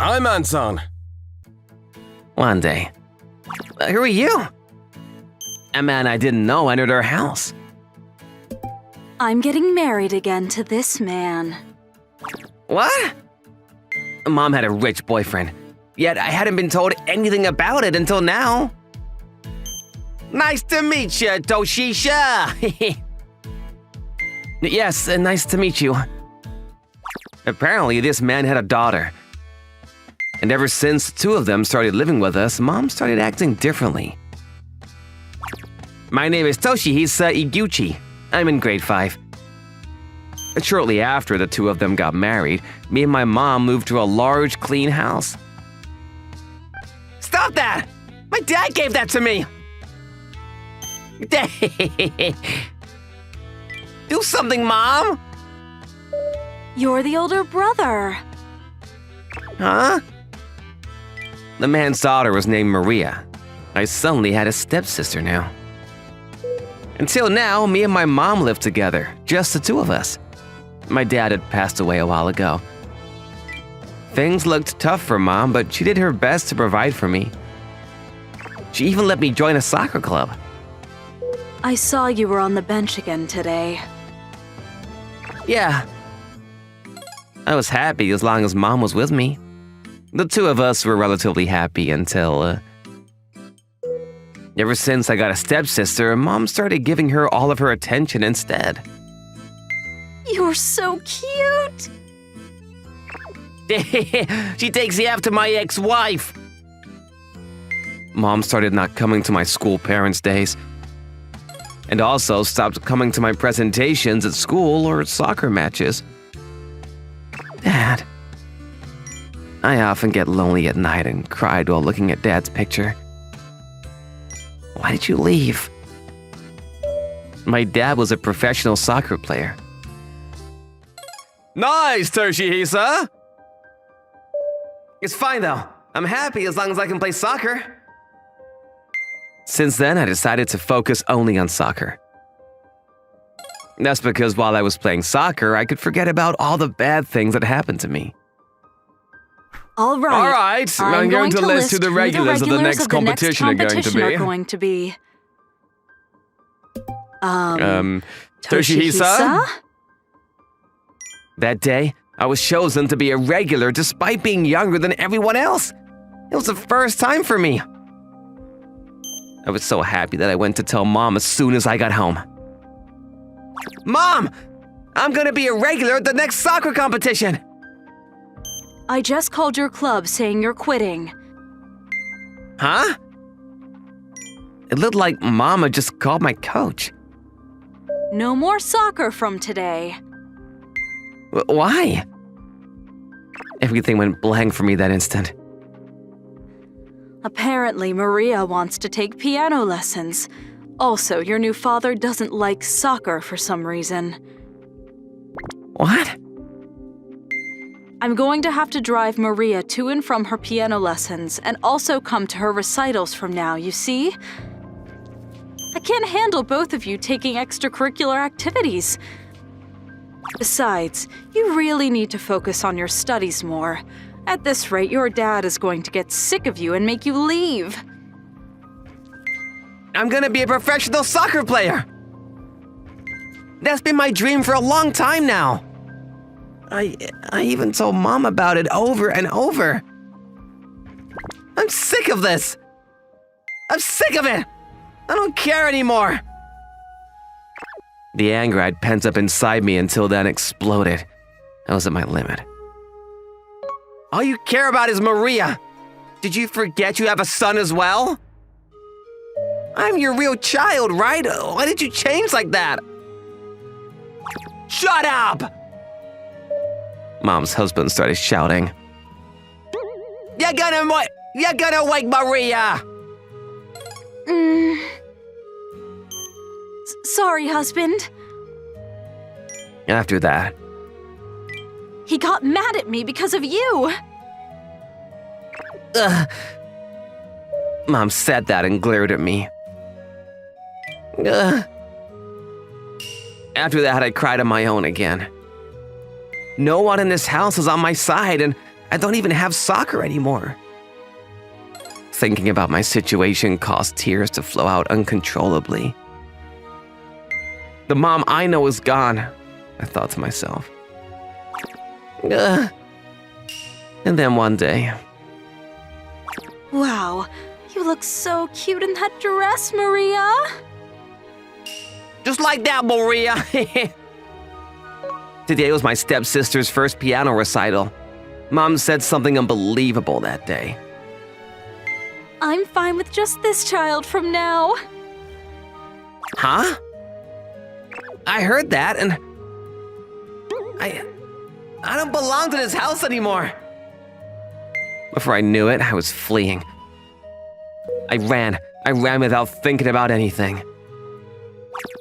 I'm Anton. One day. Who are you? A man I didn't know entered our house. I'm getting married again to this man. What? Mom had a rich boyfriend, yet I hadn't been told anything about it until now. Nice to meet you, Toshihisa. Yes, nice to meet you. Apparently, this man had a daughter. And ever since the two of them started living with us, Mom started acting differently. My name is Toshihisa Iguchi. I'm in grade 5. Shortly after the two of them got married, me and my mom moved to a large, clean house. Stop that! My dad gave that to me! Do something, Mom! You're the older brother. Huh? The man's daughter was named Maria. I suddenly had a stepsister now. Until now, me and my mom lived together, just the two of us. My dad had passed away a while ago. Things looked tough for Mom, but she did her best to provide for me. She even let me join a soccer club. I saw you were on the bench again today. Yeah. I was happy as long as Mom was with me. The two of us were relatively happy until, Ever since I got a stepsister, Mom started giving her all of her attention instead. You're so cute. She takes you after my ex-wife. Mom started not coming to my school parents' days, and also stopped coming to my presentations at school or soccer matches. Dad. I often get lonely at night and cried while looking at Dad's picture. Why did you leave? My dad was a professional soccer player. Nice, Toshihisa! It's fine though. I'm happy as long as I can play soccer. Since then, I decided to focus only on soccer. That's because while I was playing soccer, I could forget about all the bad things that happened to me. All right. All right, I'm going to list who the regulars of the next competition are going to be. Toshihisa? That day, I was chosen to be a regular despite being younger than everyone else. It was the first time for me. I was so happy that I went to tell Mom as soon as I got home. Mom! I'm gonna be a regular at the next soccer competition! I just called your club saying you're quitting. Huh? It looked like Mama just called my coach. No more soccer from today. Why? Everything went blank for me that instant. Apparently, Maria wants to take piano lessons. Also, your new father doesn't like soccer for some reason. What? I'm going to have to drive Maria to and from her piano lessons and also come to her recitals from now, you see? I can't handle both of you taking extracurricular activities. Besides, you really need to focus on your studies more. At this rate, your dad is going to get sick of you and make you leave. I'm gonna be a professional soccer player! That's been my dream for a long time now. I even told Mom about it over and over. I'm sick of this. I'm sick of it. I don't care anymore. The anger I'd pent up inside me until then exploded. I was at my limit. All you care about is Maria. Did you forget you have a son as well? I'm your real child, right? Why did you change like that? Shut up! Mom's husband started shouting. You're gonna wake Maria! Sorry, husband. After that, He got mad at me because of you. Mom said that and glared at me. After that, I cried on my own again. No one in this house is on my side, and I don't even have soccer anymore. Thinking about my situation caused tears to flow out uncontrollably. The mom I know is gone, I thought to myself. And then one day... Wow, you look so cute in that dress, Maria. Just like that, Maria. Today was my stepsister's first piano recital. Mom said something unbelievable that day. I'm fine with just this child from now. Huh? I heard that and... I don't belong to this house anymore. Before I knew it, I was fleeing. I ran without thinking about anything.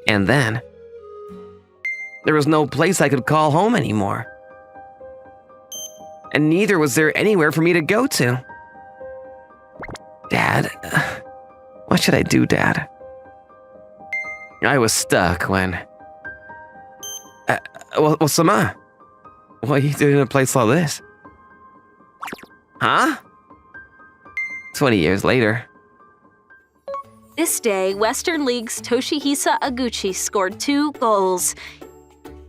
And then... there was no place I could call home anymore. And neither was there anywhere for me to go to. Dad, what should I do, Dad? I was stuck when... well, Sama, what are you doing in a place like this? Huh? 20 years later. This day, Western League's Toshihisa Aguchi scored 2 goals.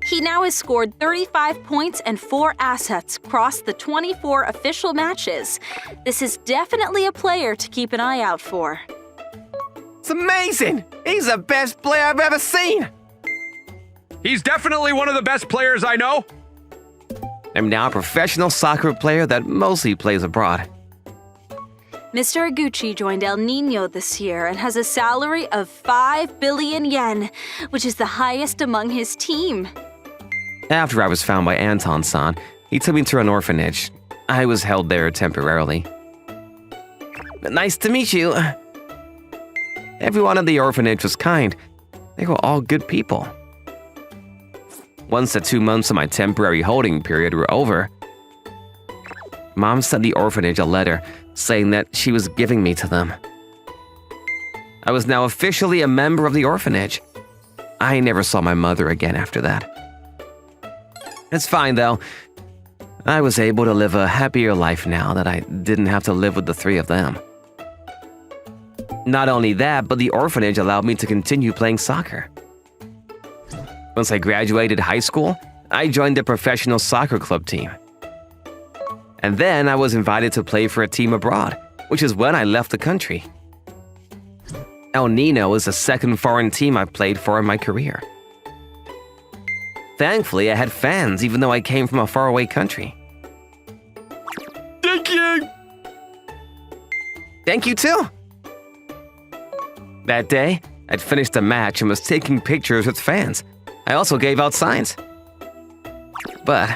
He now has scored 35 points and 4 assets across the 24 official matches. This is definitely a player to keep an eye out for. It's amazing! He's the best player I've ever seen! He's definitely one of the best players I know. I'm now a professional soccer player that mostly plays abroad. Mr. Aguchi joined El Nino this year and has a salary of 5 billion yen, which is the highest among his team. After I was found by Anton-san, he took me to an orphanage. I was held there temporarily. Nice to meet you. Everyone at the orphanage was kind. They were all good people. Once the 2 months of my temporary holding period were over, Mom sent the orphanage a letter saying that she was giving me to them. I was now officially a member of the orphanage. I never saw my mother again after that. It's fine though. I was able to live a happier life now that I didn't have to live with the 3 of them. Not only that, but the orphanage allowed me to continue playing soccer. Once I graduated high school, I joined the professional soccer club team. And then I was invited to play for a team abroad, which is when I left the country. El Nino is the second foreign team I've played for in my career. Thankfully, I had fans even though I came from a faraway country. Thank you! Thank you too! That day, I'd finished a match and was taking pictures with fans. I also gave out signs. But...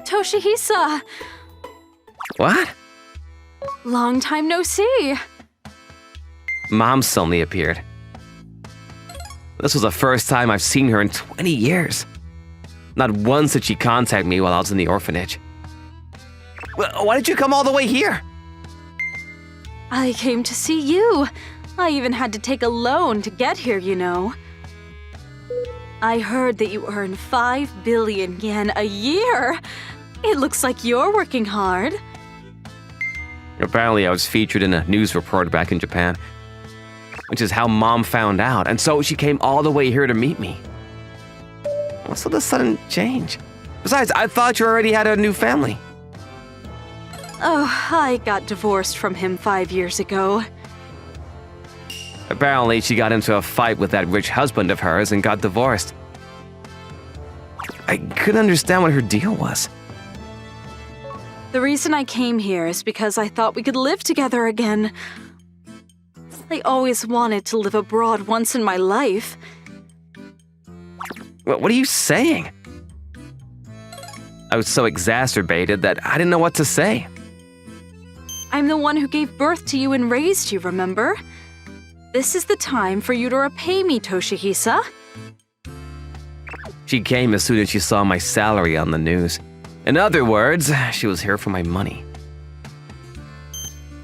Toshihisa! What? Long time no see. Mom suddenly appeared. This was the first time I've seen her in 20 years. Not once did she contact me while I was in the orphanage. Why did you come all the way here? I came to see you. I even had to take a loan to get here, you know. I heard that you earn 5 billion yen a year. It looks like you're working hard. Apparently, I was featured in a news report back in Japan, which is how Mom found out, and so she came all the way here to meet me. What's with the sudden change? Besides, I thought you already had a new family. Oh, I got divorced from him 5 years ago. Apparently, she got into a fight with that rich husband of hers and got divorced. I couldn't understand what her deal was. The reason I came here is because I thought we could live together again. I always wanted to live abroad once in my life. What are you saying? I was so exacerbated that I didn't know what to say. I'm the one who gave birth to you and raised you, remember? This is the time for you to repay me, Toshihisa. She came as soon as she saw my salary on the news. In other words, she was here for my money.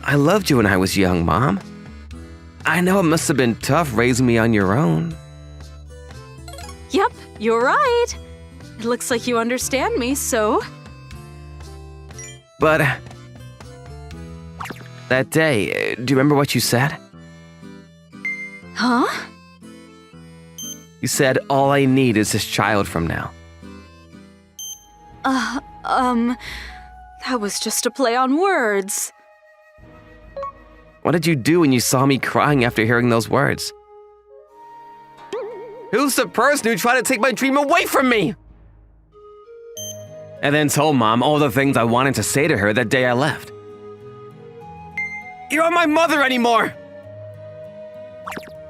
I loved you when I was young, Mom. I know it must have been tough raising me on your own. Yep, you're right. It looks like you understand me, so... But that day, do you remember what you said? Huh? You said, all I need is this child from now. That was just a play on words. What did you do when you saw me crying after hearing those words? Who's the person who tried to take my dream away from me? And then told Mom all the things I wanted to say to her that day I left. You're not my mother anymore!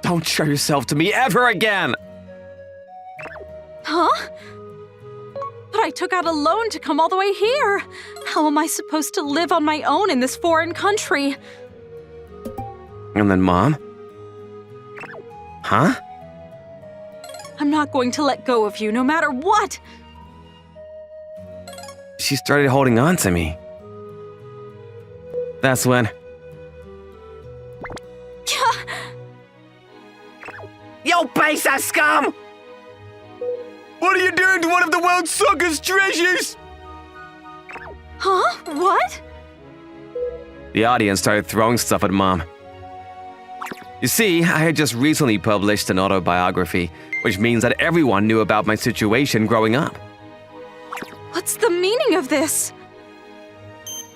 Don't show yourself to me ever again! Huh? But I took out a loan to come all the way here. How am I supposed to live on my own in this foreign country? And then Mom? Huh? I'm not going to let go of you no matter what. She started holding on to me. That's when... Yo, Pesa scum! What are you doing to one of the world's sucker's treasures? Huh? What? The audience started throwing stuff at Mom. You see, I had just recently published an autobiography, which means that everyone knew about my situation growing up. What's the meaning of this?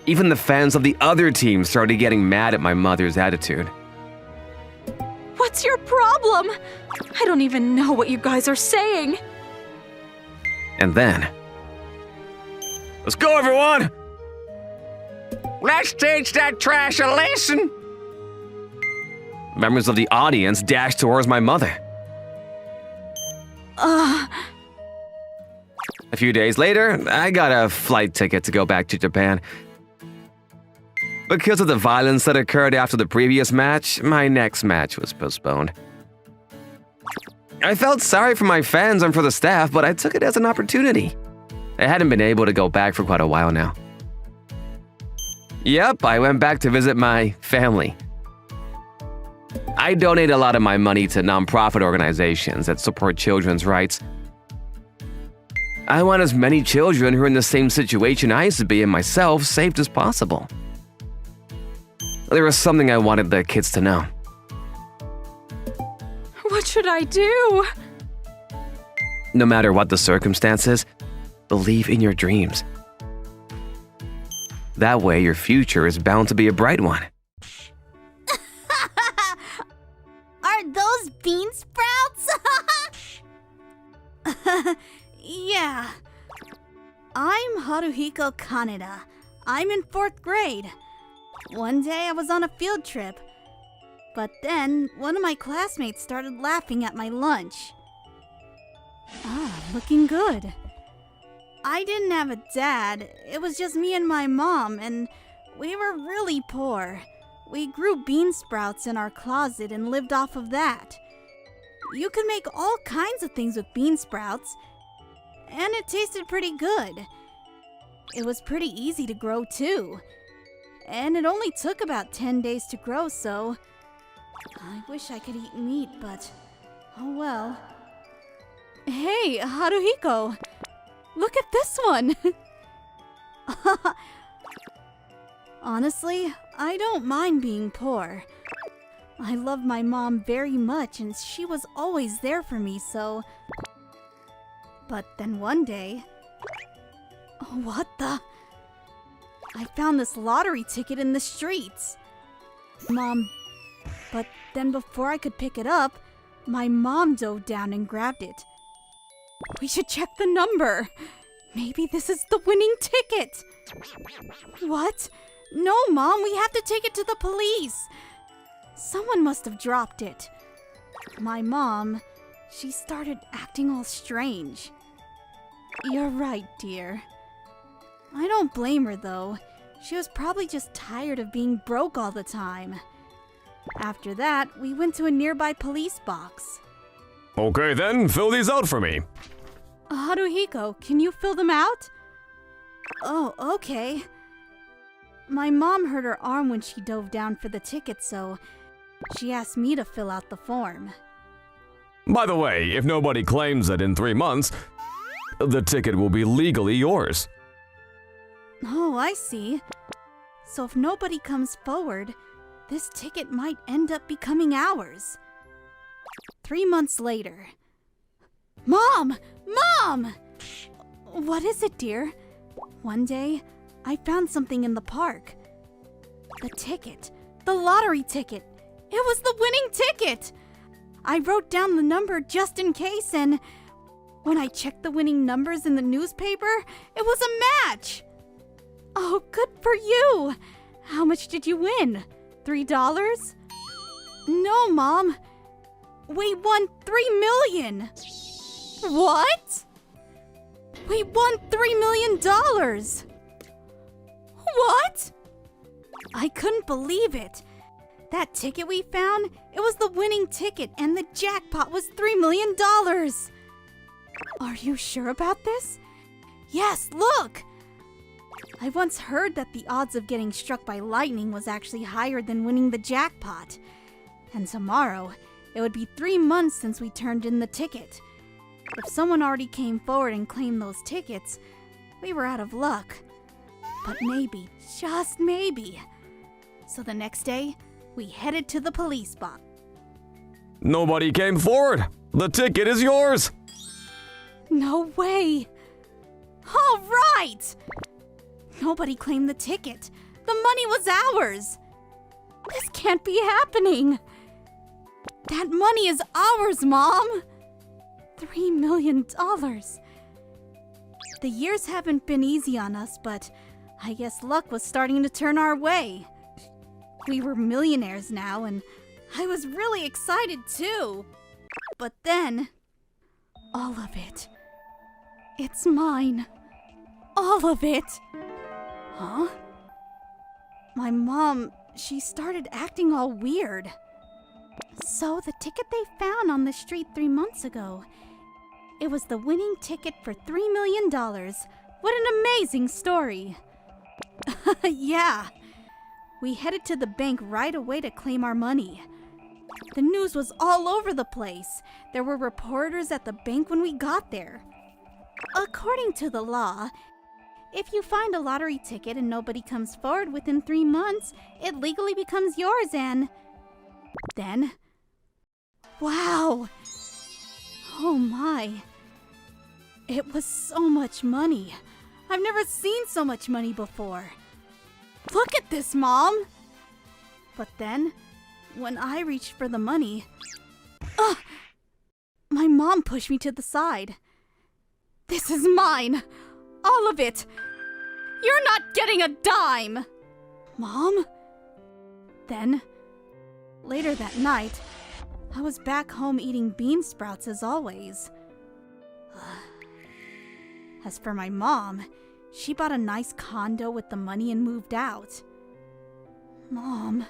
Even the fans of the other team started getting mad at my mother's attitude. What's your problem? I don't even know what you guys are saying. And then... Let's go, everyone! Let's teach that trash a lesson! Members of the audience dashed towards my mother. A few days later, I got a flight ticket to go back to Japan. Because of the violence that occurred after the previous match, my next match was postponed. I felt sorry for my fans and for the staff, but I took it as an opportunity. I hadn't been able to go back for quite a while now. Yep, I went back to visit my family. I donate a lot of my money to nonprofit organizations that support children's rights. I want as many children who are in the same situation I used to be in myself saved as possible. There was something I wanted the kids to know. What should I do? No matter what the circumstances, believe in your dreams. That way, your future is bound to be a bright one. Are those bean sprouts? Yeah. I'm Haruhiko Kaneda. I'm in 4th grade. One day I was on a field trip. But then, one of my classmates started laughing at my lunch. Looking good. I didn't have a dad. It was just me and my mom, and we were really poor. We grew bean sprouts in our closet and lived off of that. You could make all kinds of things with bean sprouts, and it tasted pretty good. It was pretty easy to grow too. And it only took about 10 days to grow, so I wish I could eat meat, but oh well. Hey, Haruhiko! Look at this one! Honestly, I don't mind being poor. I love my mom very much and she was always there for me, so... But then one day... What the... I found this lottery ticket in the streets. Mom... But then before I could pick it up, my mom dove down and grabbed it. We should check the number. Maybe this is the winning ticket. What? No, Mom, we have to take it to the police. Someone must have dropped it. My mom, she started acting all strange. You're right, dear. I don't blame her, though. She was probably just tired of being broke all the time. After that, we went to a nearby police box. Okay then, fill these out for me. Haruhiko, can you fill them out? Oh, okay. My mom hurt her arm when she dove down for the ticket, so she asked me to fill out the form. By the way, if nobody claims it in 3 months, the ticket will be legally yours. Oh, I see. So if nobody comes forward, this ticket might end up becoming ours. 3 months later. Mom! Mom! What is it, dear? One day, I found something in the park. The ticket. The lottery ticket. It was the winning ticket! I wrote down the number just in case, and when I checked the winning numbers in the newspaper, it was a match! Oh, good for you! How much did you win? $3? No, Mom. We won $3 million! What? We won $3 million! What? I couldn't believe it. That ticket we found, it was the winning ticket, and the jackpot was $3 million! Are you sure about this? Yes, look! I once heard that the odds of getting struck by lightning was actually higher than winning the jackpot. And tomorrow, it would be 3 months since we turned in the ticket. If someone already came forward and claimed those tickets, we were out of luck. But maybe, just maybe. So the next day, we headed to the police box. Nobody came forward. The ticket is yours. No way! All right! Nobody claimed the ticket. The money was ours. This can't be happening. That money is ours, Mom. $3 million. The years haven't been easy on us, but I guess luck was starting to turn our way. We were millionaires now, and I was really excited too. But then, all of it. It's mine. All of it. Huh? My mom, she started acting all weird. So the ticket they found on the street 3 months ago, it was the winning ticket for $3 million. What an amazing story. Yeah. We headed to the bank right away to claim our money. The news was all over the place. There were reporters at the bank when we got there. According to the law, if you find a lottery ticket and nobody comes forward within 3 months, it legally becomes yours and... Then... Wow! Oh my. It was so much money. I've never seen so much money before. Look at this, Mom! But then, when I reached for the money... My mom pushed me to the side. This is mine! All of it! You're not getting a dime! Mom? Then, later that night, I was back home eating bean sprouts as always. As for my mom, she bought a nice condo with the money and moved out. Mom,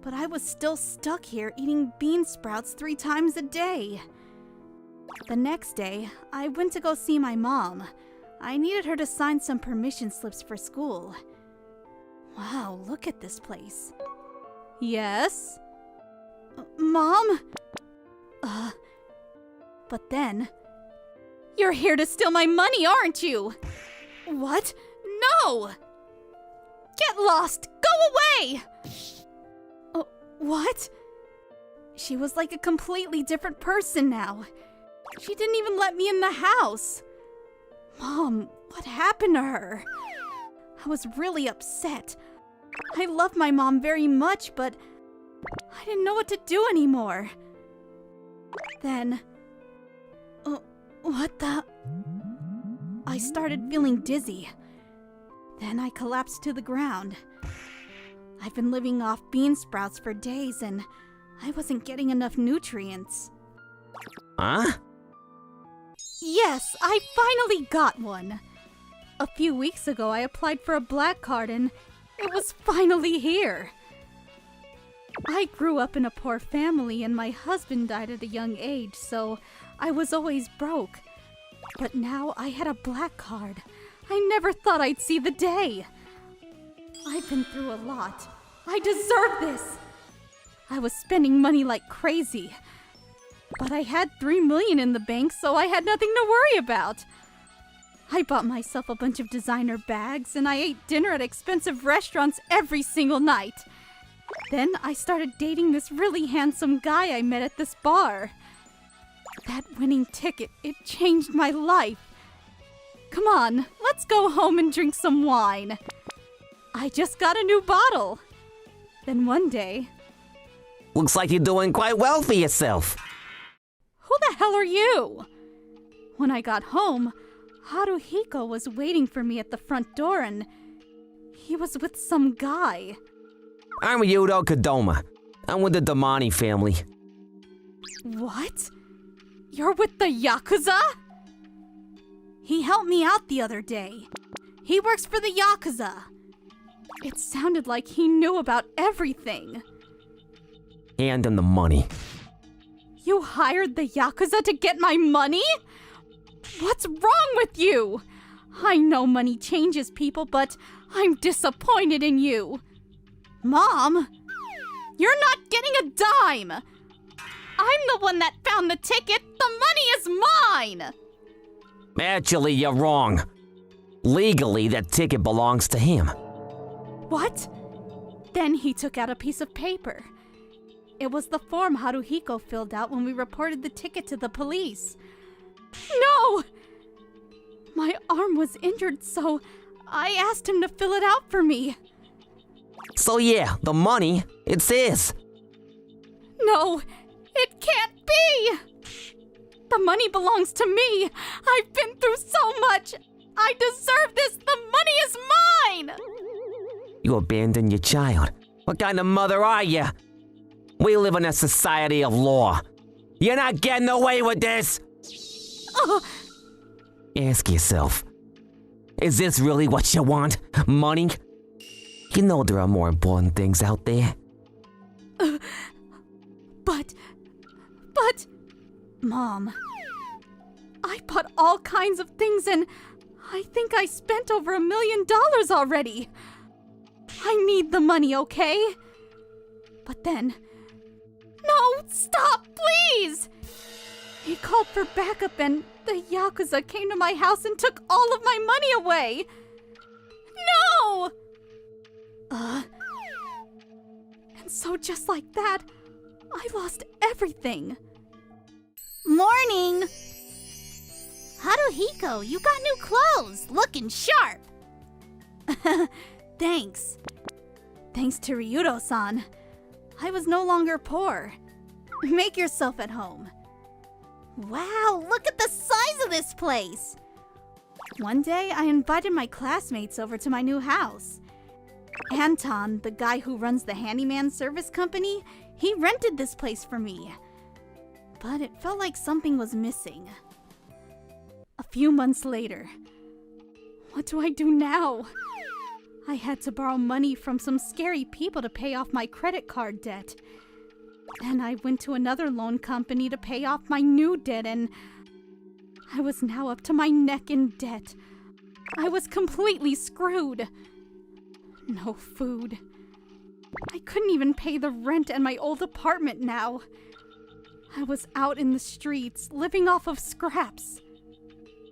but I was still stuck here eating bean sprouts 3 times a day. The next day, I went to go see my mom. I needed her to sign some permission slips for school. Wow, look at this place. Yes? Mom? But then... You're here to steal my money, aren't you? What? No! Get lost! Go away! What? She was like a completely different person now. She didn't even let me in the house. Mom, what happened to her? I was really upset. I love my mom very much, but I didn't know what to do anymore. Then... what the... I started feeling dizzy. Then I collapsed to the ground. I've been living off bean sprouts for days and I wasn't getting enough nutrients. Huh? Yes, I finally got one. A few weeks ago I applied for a black card and it was finally here. I grew up in a poor family and my husband died at a young age, so I was always broke. But now I had a black card. I never thought I'd see the day. I've been through a lot. I deserve this. I was spending money like crazy. But I had $3 million in the bank, so I had nothing to worry about. I bought myself a bunch of designer bags and I ate dinner at expensive restaurants every single night. Then I started dating this really handsome guy I met at this bar. That winning ticket, it changed my life. Come on, let's go home and drink some wine. I just got a new bottle. Then one day... Looks like you're doing quite well for yourself. Who the hell are you? When I got home, Haruhiko was waiting for me at the front door and he was with some guy. I'm Ryudo Kodoma. I'm with the Damani family. What? You're with the Yakuza? He helped me out the other day. He works for the Yakuza. It sounded like he knew about everything. Hand him the money. You hired the Yakuza to get my money? What's wrong with you? I know money changes people, but I'm disappointed in you. Mom, you're not getting a dime. I'm the one that found the ticket. The money is mine. Actually, you're wrong. Legally, that ticket belongs to him. What? Then he took out a piece of paper. It was the form Haruhiko filled out when we reported the ticket to the police. No! My arm was injured, so I asked him to fill it out for me. So yeah, the money, it's his. No, it can't be! The money belongs to me! I've been through so much! I deserve this! The money is mine! You abandoned your child. What kind of mother are you? We live in a society of law. You're not getting away with this! Ask yourself, is this really what you want? Money? You know there are more important things out there. But... Mom, I bought all kinds of things and I think I spent over $1 million already. I need the money, okay? But then... No, stop, please! He called for backup and the Yakuza came to my house and took all of my money away! No! And so just like that, I lost everything. Morning! Haruhiko, you got new clothes, looking sharp. Thanks. Thanks to Ryudo-san, I was no longer poor. Make yourself at home. Wow, look at the size of this place! One day, I invited my classmates over to my new house. Anton, the guy who runs the handyman service company, he rented this place for me. But it felt like something was missing. A few months later, what do I do now? I had to borrow money from some scary people to pay off my credit card debt. Then I went to another loan company to pay off my new debt, and I was now up to my neck in debt. I was completely screwed. No food. I couldn't even pay the rent at my old apartment now. I was out in the streets, living off of scraps.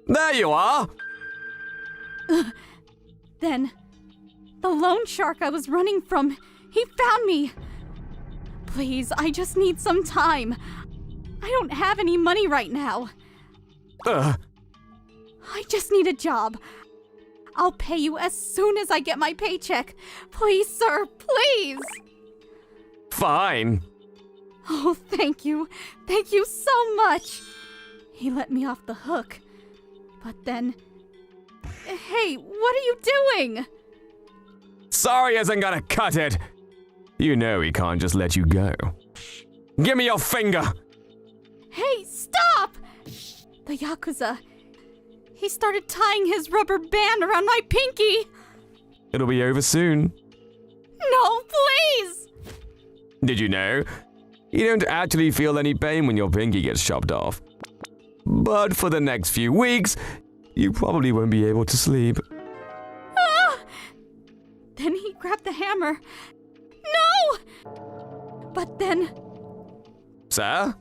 There you are! Then, the loan shark I was running from, he found me. Please, I just need some time. I don't have any money right now. I just need a job. I'll pay you as soon as I get my paycheck. Please, sir, please. Fine. Oh, thank you. Thank you so much. He let me off the hook. But then... Hey, what are you doing? Sorry isn't gonna cut it. You know he can't just let you go. Give me your finger! Hey, stop! The Yakuza. He started tying his rubber band around my pinky. It'll be over soon. No, please! Did you know? You don't actually feel any pain when your pinky gets chopped off. But for the next few weeks, you probably won't be able to sleep. Ah! Then he grabbed the hammer. No! But then... Sir?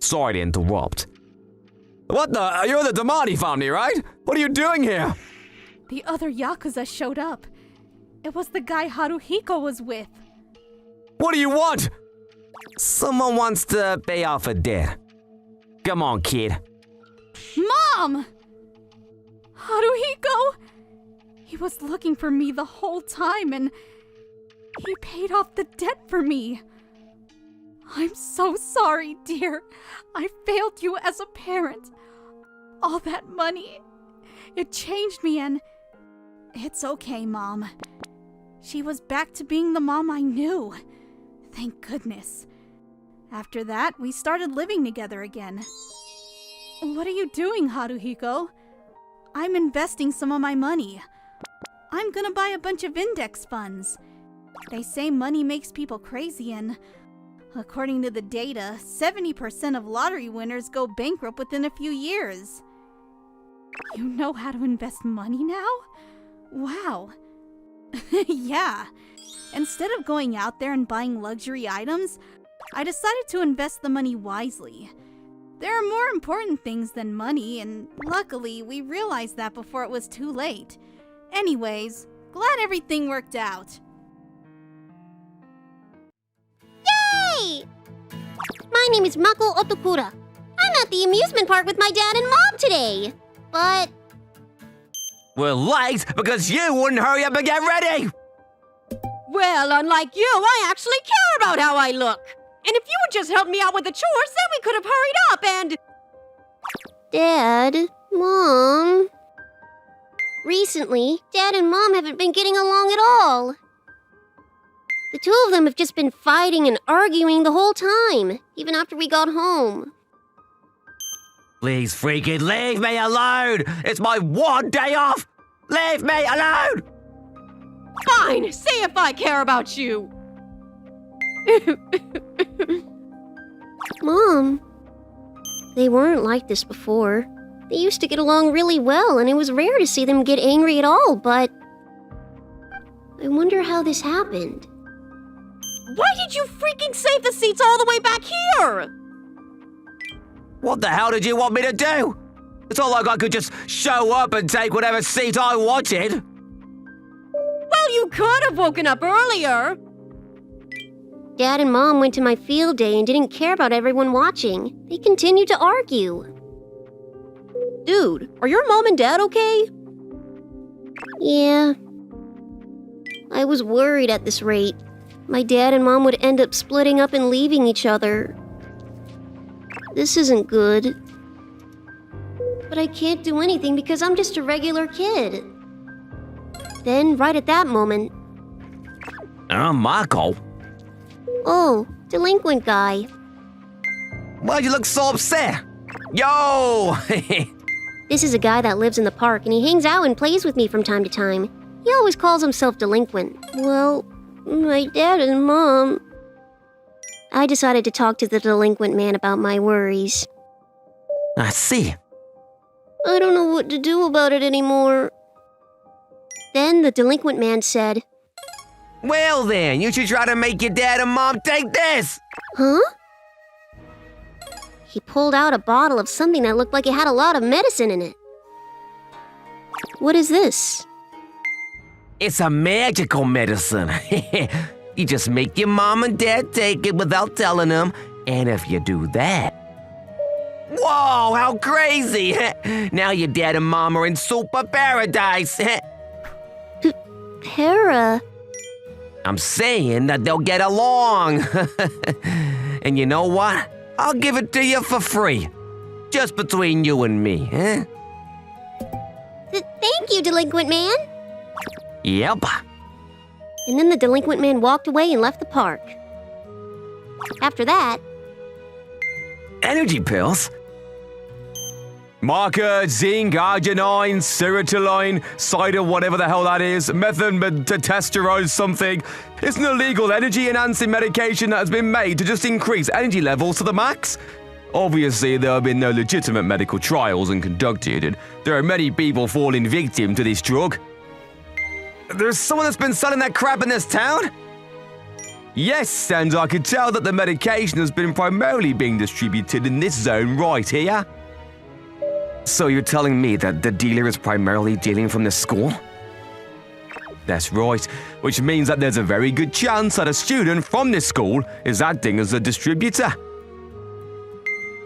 Sorry to interrupt. What the? You're the Damani family, right? What are you doing here? The other Yakuza showed up. It was the guy Haruhiko was with. What do you want? Someone wants to pay off a debt. Come on, kid. Mom! Haruhiko! He was looking for me the whole time and he paid off the debt for me. I'm so sorry, dear. I failed you as a parent. All that money, it changed me and it's okay, Mom. She was back to being the mom I knew. Thank goodness. After that, we started living together again. What are you doing, Haruhiko? I'm investing some of my money. I'm gonna buy a bunch of index funds. They say money makes people crazy and, according to the data, 70% of lottery winners go bankrupt within a few years. You know how to invest money now? Wow. Yeah. Instead of going out there and buying luxury items, I decided to invest the money wisely. There are more important things than money, and luckily we realized that before it was too late. Anyways, glad everything worked out. Yay! My name is Mako Otokura. I'm at the amusement park with my dad and mom today. But We're late because you wouldn't hurry up and get ready! Well, unlike you, I actually care about how I look. And if you would just help me out with the chores, then we could have hurried up and... Dad, Mom... Recently, Dad and Mom haven't been getting along at all. The two of them have just been fighting and arguing the whole time, even after we got home. Please freaking leave me alone! It's my one day off! Leave me alone! Fine, say if I care about you. Mom, they weren't like this before. They used to get along really well, and it was rare to see them get angry at all, but... I wonder how this happened. Why did you freaking save the seats all the way back here? What the hell did you want me to do? It's not like I could just show up and take whatever seat I wanted. Well, you could have woken up earlier. Dad and Mom went to my field day and didn't care about everyone watching. They continued to argue. Dude, are your mom and dad okay? Yeah. I was worried at this rate. My dad and Mom would end up splitting up and leaving each other. This isn't good. But I can't do anything because I'm just a regular kid. Then, right at that moment... I'm Marco. Oh, delinquent guy. Why'd you look so upset? Yo! This is a guy that lives in the park and he hangs out and plays with me from time to time. He always calls himself delinquent. Well, my dad and Mom... I decided to talk to the delinquent man about my worries. I see. I don't know what to do about it anymore. Then the delinquent man said, Well then, you should try to make your dad and mom take this! Huh? He pulled out a bottle of something that looked like it had a lot of medicine in it. What is this? It's a magical medicine. You just make your mom and dad take it without telling them, and if you do that... Whoa, how crazy! Now your dad and mom are in super paradise. Para? I'm saying that they'll get along. And you know what? I'll give it to you for free. Just between you and me, eh? Thank you, delinquent man. Yep. And then the delinquent man walked away and left the park. After that... Energy pills? Marker, zinc, arginine, serotolin, cider, whatever the hell that is, methamphetamine, something. It's an illegal energy-enhancing medication that has been made to just increase energy levels to the max. Obviously, there have been no legitimate medical trials and conducted, and there are many people falling victim to this drug. There's someone that's been selling that crap in this town? Yes, and I can tell that the medication has been primarily being distributed in this zone right here. So you're telling me that the dealer is primarily dealing from the school? That's right, which means that there's a very good chance that a student from this school is acting as a distributor.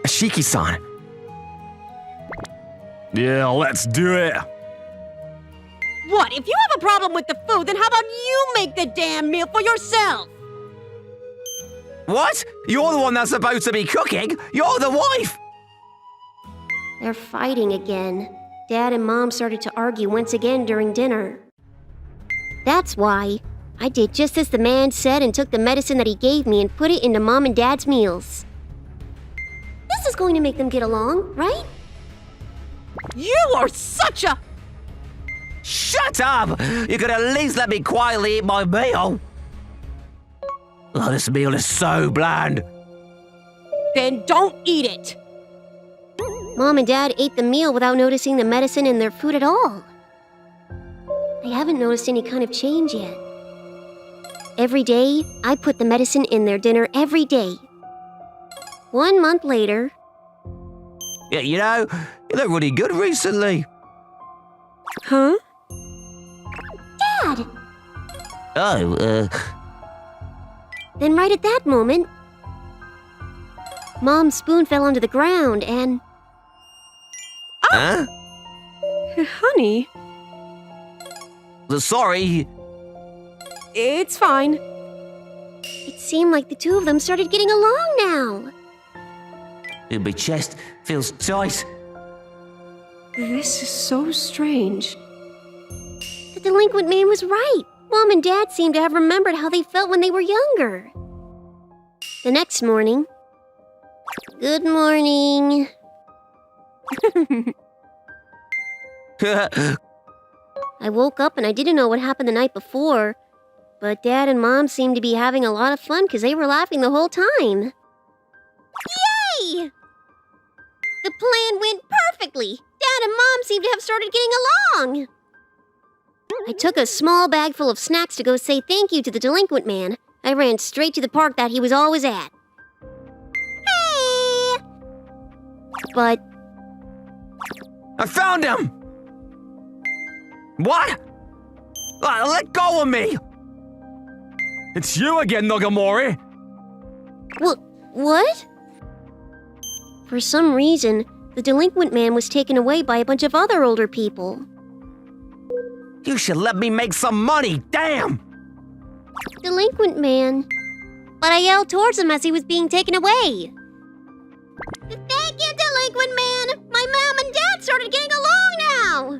Shiki-san. Yeah, let's do it. What? If you have a problem with the food, then how about you make the damn meal for yourself? What? You're the one that's supposed to be cooking? You're the wife! They're fighting again. Dad and Mom started to argue once again during dinner. That's why I did just as the man said and took the medicine that he gave me and put it into Mom and Dad's meals. This is going to make them get along, right? You are such a... Shut up! You could at least let me quietly eat my meal. Oh, this meal is so bland. Then don't eat it. Mom and Dad ate the meal without noticing the medicine in their food at all. I haven't noticed any kind of change yet. Every day, I put the medicine in their dinner every day. 1 month later... Yeah, you know, you look really good recently. Huh? Dad! Oh, Then right at that moment... Mom's spoon fell onto the ground and... Huh? Honey, Sorry. it's fine. It seemed like the two of them started getting along now. My chest feels tight. This is so strange. The delinquent man was right. Mom and Dad seemed to have remembered how they felt when they were younger. The next morning... Good morning. I woke up and I didn't know what happened the night before. But Dad and Mom seemed to be having a lot of fun because they were laughing the whole time. Yay! The plan went perfectly. Dad and Mom seemed to have started getting along. I took a small bag full of snacks to go say thank you to the delinquent man. I ran straight to the park that he was always at. Hey! But I found him! What? Let go of me! It's you again, Nagamori! what? For some reason, the delinquent man was taken away by a bunch of other older people. You should let me make some money, damn! Delinquent man. But I yelled towards him as he was being taken away. Thank you, delinquent man! My mom and dad started getting along now!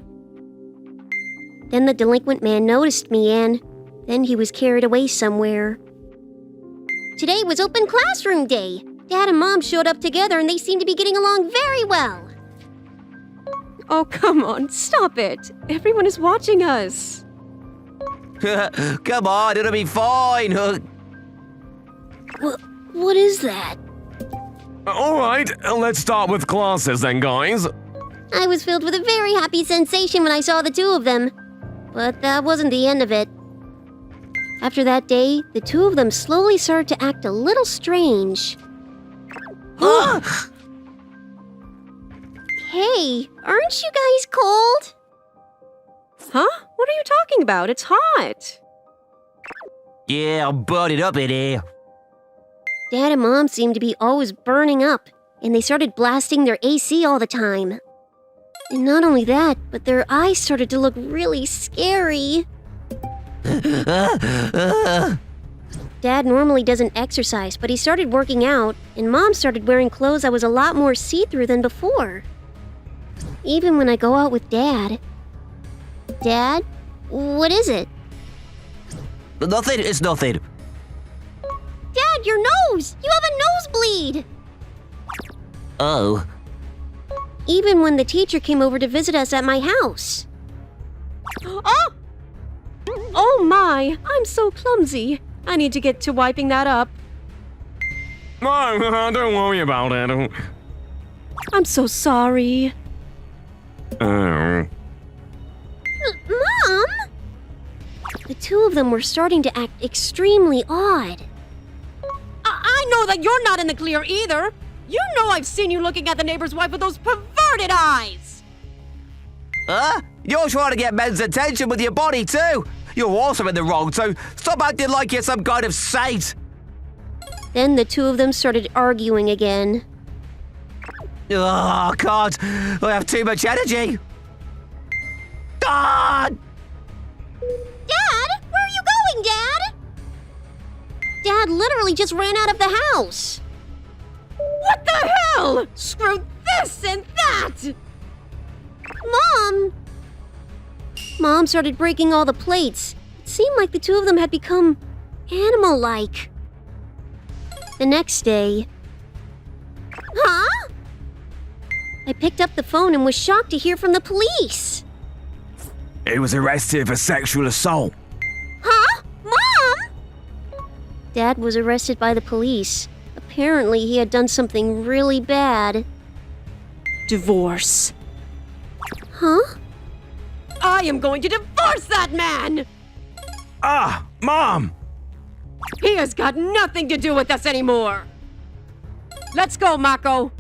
Then the delinquent man noticed me and then he was carried away somewhere. Today was open classroom day. Dad and Mom showed up together and they seemed to be getting along very well. Oh, come on, stop it. Everyone is watching us. Come on, it'll be fine. What is that? Alright, let's start with classes then, guys. I was filled with a very happy sensation when I saw the two of them. But that wasn't the end of it. After that day, the two of them slowly started to act a little strange. Hey, aren't you guys cold? Huh? What are you talking about? It's hot. Yeah, I'll burn it up in here. Dad and Mom seemed to be always burning up, and they started blasting their AC all the time. And not only that, but their eyes started to look really scary. Dad normally doesn't exercise, but he started working out, and Mom started wearing clothes that was a lot more see-through than before. Even when I go out with Dad... Dad? What is it? Nothing, it's nothing. Dad, your nose! You have a nosebleed! Oh. Even when the teacher came over to visit us at my house. Oh! Oh my, I'm so clumsy. I need to get to wiping that up. Oh, don't worry about it. I'm so sorry. Oh. Mom? The two of them were starting to act extremely odd. I know that you're not in the clear either. You know I've seen you looking at the neighbor's wife with those perverted eyes. Huh? You're trying to get men's attention with your body too. You're also in the wrong, so stop acting like you're some kind of saint. Then the two of them started arguing again. Oh, God, I have too much energy. God! Dad, where are you going, Dad? Dad literally just ran out of the house. What the hell? Screw this and that! Mom! Mom started breaking all the plates. It seemed like the two of them had become animal-like. The next day... Huh? I picked up the phone and was shocked to hear from the police. He was arrested for sexual assault. Huh? Mom? Dad was arrested by the police. Apparently, he had done something really bad. Divorce. Huh? I am going to divorce that man! Ah, Mom! He has got nothing to do with us anymore! Let's go, Mako!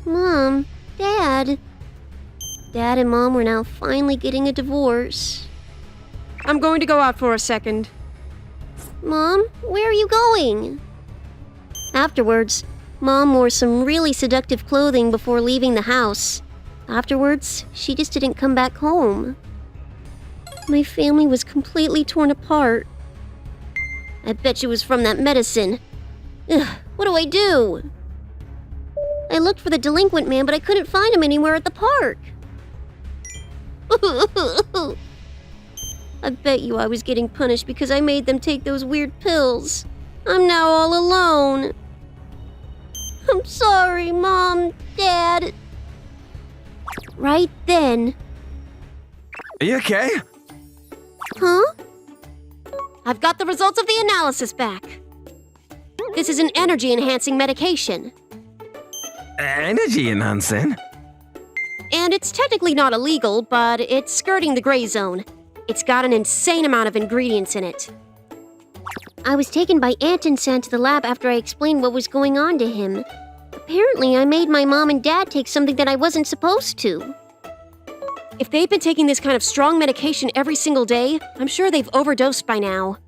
Mom, Dad. Dad and Mom were now finally getting a divorce. I'm going to go out for a second. Mom, where are you going? Afterwards, Mom wore some really seductive clothing before leaving the house. Afterwards, she just didn't come back home. My family was completely torn apart. I bet it was from that medicine. Ugh, what do I do? I looked for the delinquent man, but I couldn't find him anywhere at the park. I bet you I was getting punished because I made them take those weird pills. I'm now all alone. I'm sorry, Mom, Dad. Right then. Are you okay? Huh? I've got the results of the analysis back. This is an energy-enhancing medication. Energy enhancing? And it's technically not illegal, but it's skirting the gray zone. It's got an insane amount of ingredients in it. I was taken by Anton-san to the lab after I explained what was going on to him. Apparently, I made my mom and dad take something that I wasn't supposed to. If they've been taking this kind of strong medication every single day, I'm sure they've overdosed by now.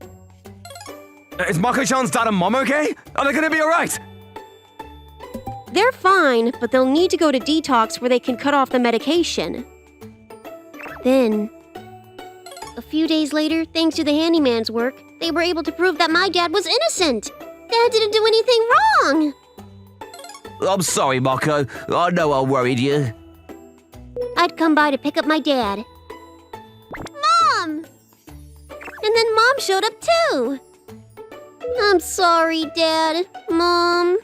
Is Mako-chan's dad and mom okay? Are they gonna be alright? They're fine, but they'll need to go to detox where they can cut off the medication. Then, a few days later, thanks to the handyman's work, they were able to prove that my dad was innocent. Dad didn't do anything wrong. I'm sorry, Mako. I know I worried you. I'd come by to pick up my dad. Mom! And then Mom showed up too. I'm sorry, Dad. Mom.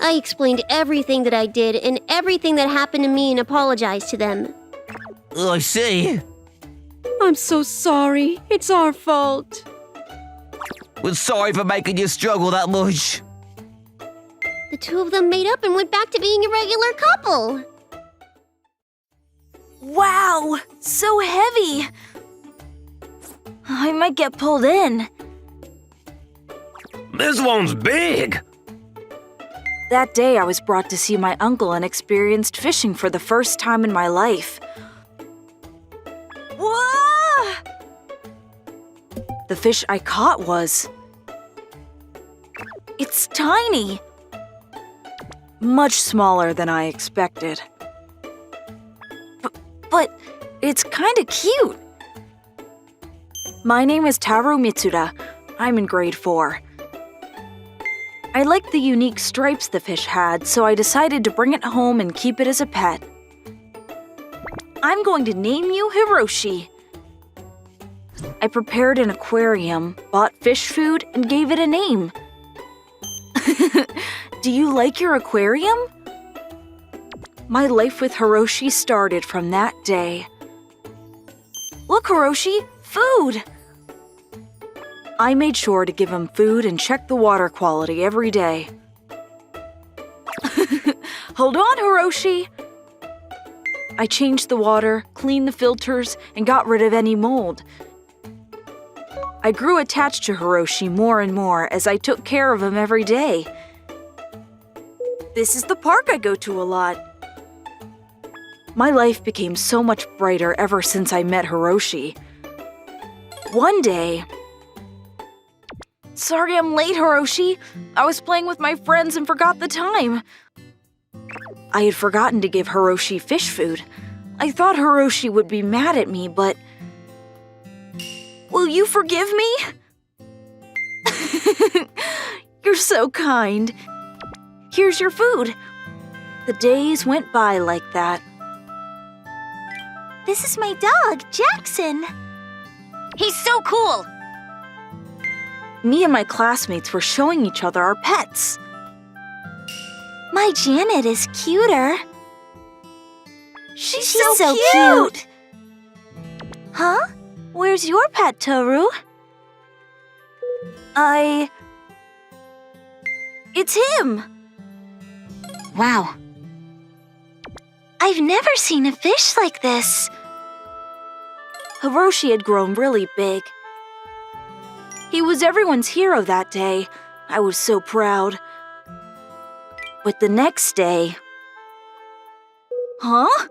I explained everything that I did and everything that happened to me and apologized to them. I see. I'm so sorry. It's our fault. We're sorry for making you struggle that much. The two of them made up and went back to being a regular couple. Wow, so heavy. I might get pulled in. This one's big. That day, I was brought to see my uncle and experienced fishing for the first time in my life. Whoa! The fish I caught was... It's tiny. Much smaller than I expected. But it's kinda cute. My name is Taro Mitsuda. I'm in grade 4. I liked the unique stripes the fish had, so I decided to bring it home and keep it as a pet. I'm going to name you Hiroshi. I prepared an aquarium, bought fish food, and gave it a name. Do you like your aquarium? My life with Hiroshi started from that day. Look, Hiroshi, food! I made sure to give him food and check the water quality every day. Hold on, Hiroshi! I changed the water, cleaned the filters, and got rid of any mold. I grew attached to Hiroshi more and more as I took care of him every day. This is the park I go to a lot. My life became so much brighter ever since I met Hiroshi. One day... Sorry I'm late, Hiroshi. I was playing with my friends and forgot the time. I had forgotten to give Hiroshi fish food. I thought Hiroshi would be mad at me, but... Will you forgive me? You're so kind. Here's your food. The days went by like that. This is my dog, Jackson. He's so cool! Me and my classmates were showing each other our pets. My Janet is cuter. She's so cute. Huh? Where's your pet, Toru? It's him! Wow. I've never seen a fish like this. Hiroshi had grown really big. He was everyone's hero that day. I was so proud. But the next day... Huh?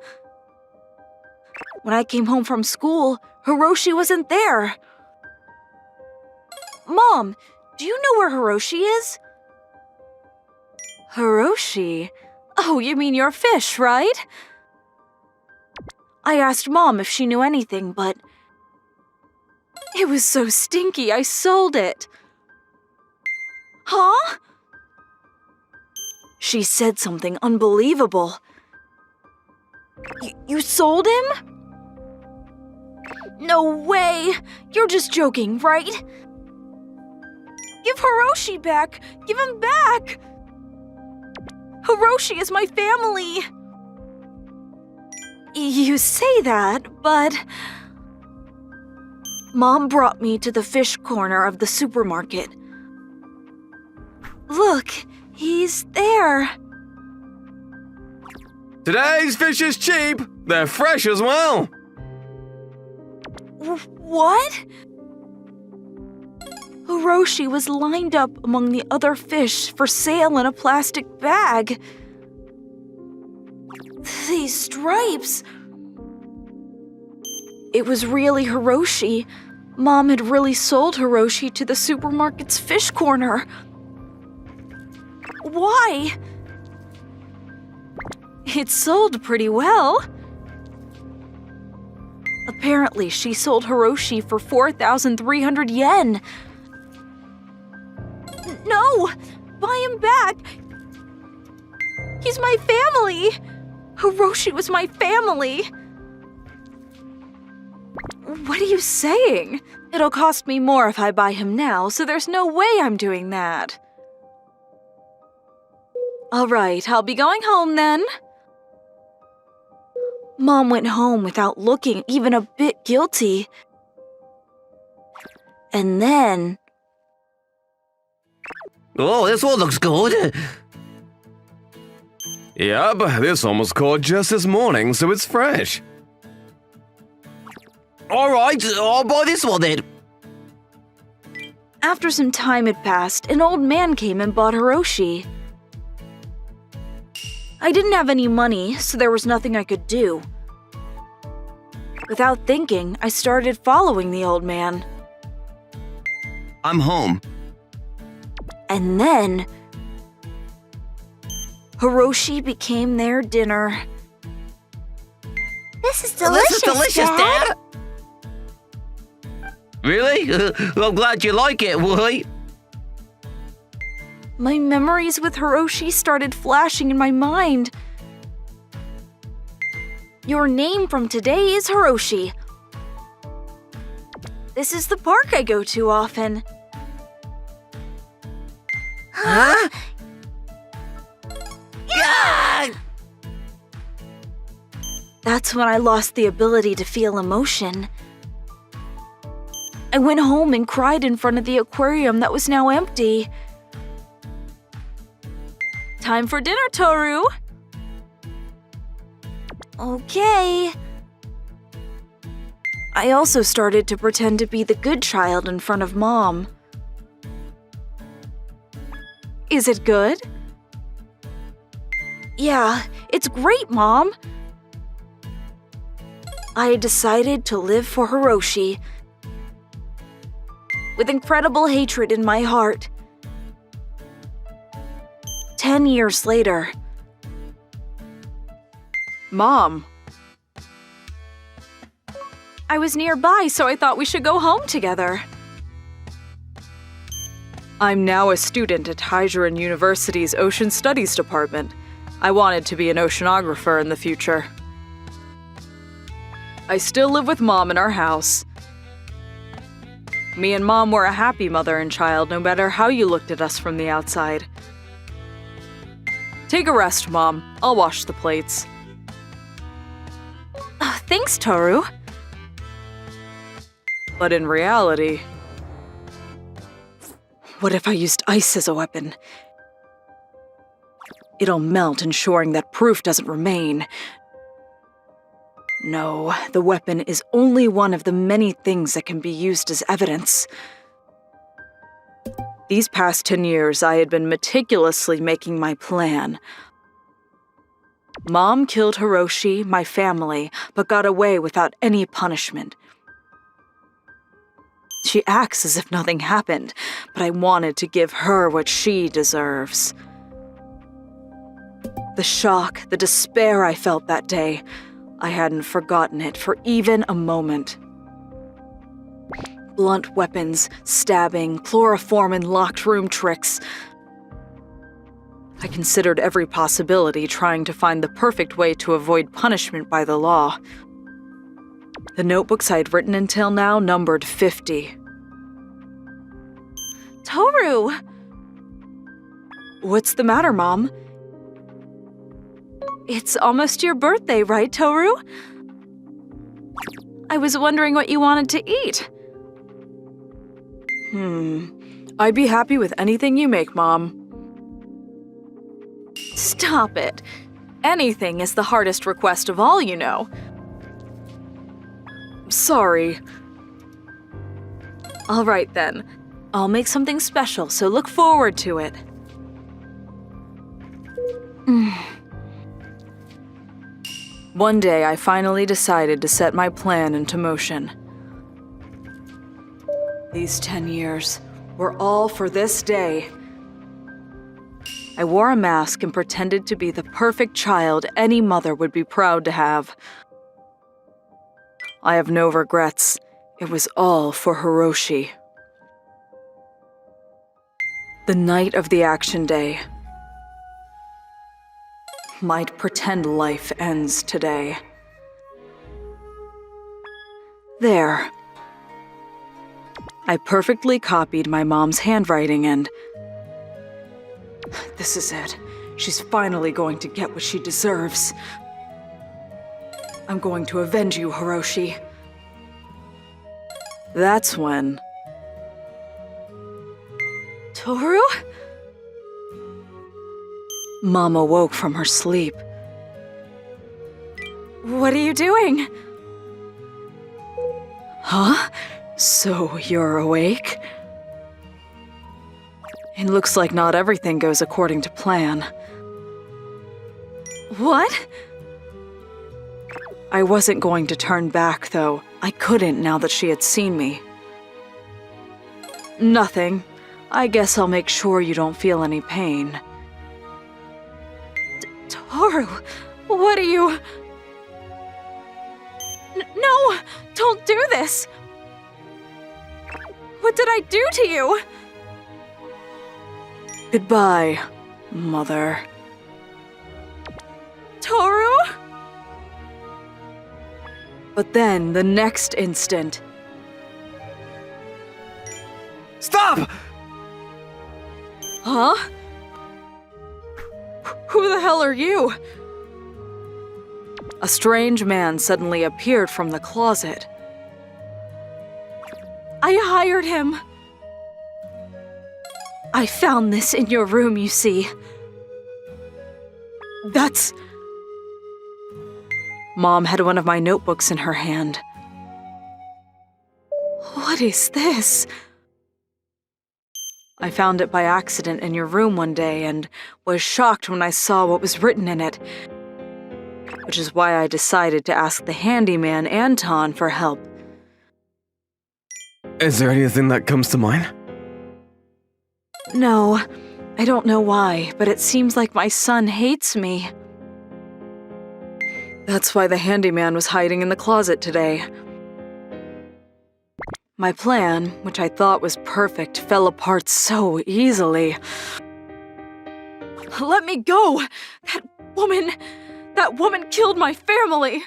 When I came home from school, Hiroshi wasn't there. Mom, do you know where Hiroshi is? Hiroshi? Oh, you mean your fish, right? I asked Mom if she knew anything, but... It was so stinky, I sold it. Huh? She said something unbelievable. You sold him? No way! You're just joking, right? Give Hiroshi back! Give him back! Hiroshi is my family! You say that, but... Mom brought me to the fish corner of the supermarket. Look, he's there. Today's fish is cheap. They're fresh as well. What? Hiroshi was lined up among the other fish for sale in a plastic bag. These stripes... It was really Hiroshi. Mom had really sold Hiroshi to the supermarket's fish corner. Why? It sold pretty well. Apparently, she sold Hiroshi for 4,300 yen. No! Buy him back! He's my family! Hiroshi was my family! What are you saying? It'll cost me more if I buy him now, so there's no way I'm doing that. All right, I'll be going home then. Mom went home without looking even a bit guilty. And then... Oh, this one looks good. Yep, this one was caught just this morning, so it's fresh. All right, I'll buy this one then. After some time had passed, an old man came and bought Hiroshi. I didn't have any money, so there was nothing I could do. Without thinking, I started following the old man. I'm home. And then... Hiroshi became their dinner. This is delicious, Dad. Really? I'm glad you like it, Wooly. My memories with Hiroshi started flashing in my mind. Your name from today is Hiroshi. This is the park I go to often. Huh? Yeah! That's when I lost the ability to feel emotion. I went home and cried in front of the aquarium that was now empty. Time for dinner, Toru. Okay. I also started to pretend to be the good child in front of Mom. Is it good? Yeah, it's great, Mom. I decided to live for Hiroshi. With incredible hatred in my heart. 10 years later. Mom. I was nearby, so I thought we should go home together. I'm now a student at Hydron University's Ocean Studies Department. I wanted to be an oceanographer in the future. I still live with Mom in our house. Me and Mom were a happy mother and child, no matter how you looked at us from the outside. Take a rest, Mom. I'll wash the plates. Thanks, Toru. But in reality... What if I used ice as a weapon? It'll melt, ensuring that proof doesn't remain. No, the weapon is only one of the many things that can be used as evidence. These past 10 years, I had been meticulously making my plan. Mom killed Hiroshi, my family, but got away without any punishment. She acts as if nothing happened, but I wanted to give her what she deserves. The shock, the despair I felt that day, I hadn't forgotten it for even a moment. Blunt weapons, stabbing, chloroform and locked room tricks. I considered every possibility, trying to find the perfect way to avoid punishment by the law. The notebooks I'd written until now numbered 50. Toru! What's the matter, Mom? It's almost your birthday, right, Toru? I was wondering what you wanted to eat. I'd be happy with anything you make, Mom. Stop it. Anything is the hardest request of all, you know. Sorry. All right, then. I'll make something special, so look forward to it. One day, I finally decided to set my plan into motion. These 10 years were all for this day. I wore a mask and pretended to be the perfect child any mother would be proud to have. I have no regrets. It was all for Hiroshi. The night of the action day. Might pretend life ends today. There. I perfectly copied my mom's handwriting and... This is it. She's finally going to get what she deserves. I'm going to avenge you, Hiroshi. That's when... Toru? Mom awoke from her sleep. What are you doing? Huh? So you're awake? It looks like not everything goes according to plan. What? I wasn't going to turn back, though. I couldn't now that she had seen me. Nothing. I guess I'll make sure you don't feel any pain. Toru, what are you... No! Don't do this! What did I do to you? Goodbye, Mother. Toru? But then, the next instant... Stop! Huh? Who the hell are you? A strange man suddenly appeared from the closet. I hired him. I found this in your room, you see. That's... Mom had one of my notebooks in her hand. What is this? I found it by accident in your room one day and was shocked when I saw what was written in it. which is why I decided to ask the handyman Anton for help. Is there anything that comes to mind? No, I don't know why, but it seems like my son hates me. That's why the handyman was hiding in the closet today. My plan, which I thought was perfect, fell apart so easily. Let me go! That woman killed my family!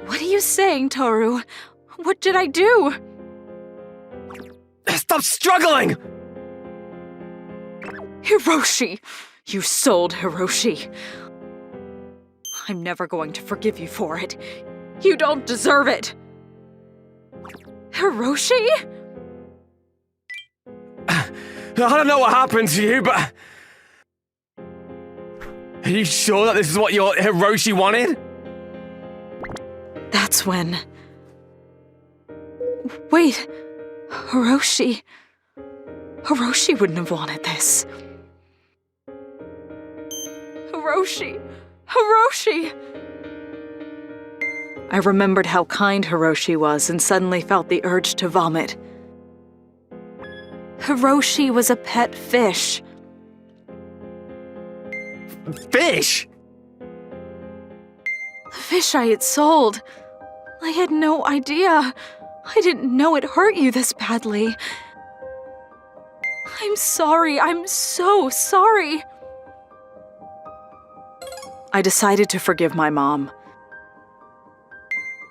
What are you saying, Toru? What did I do? Stop struggling! Hiroshi! You sold Hiroshi. I'm never going to forgive you for it. You don't deserve it. Hiroshi? I don't know what happened to you, but... Are you sure that this is what your Hiroshi wanted? That's when... Wait, Hiroshi wouldn't have wanted this. Hiroshi! I remembered how kind Hiroshi was and suddenly felt the urge to vomit. Hiroshi was a pet fish. Fish? The fish I had sold. I had no idea. I didn't know it hurt you this badly. I'm sorry. I'm so sorry. I decided to forgive my mom.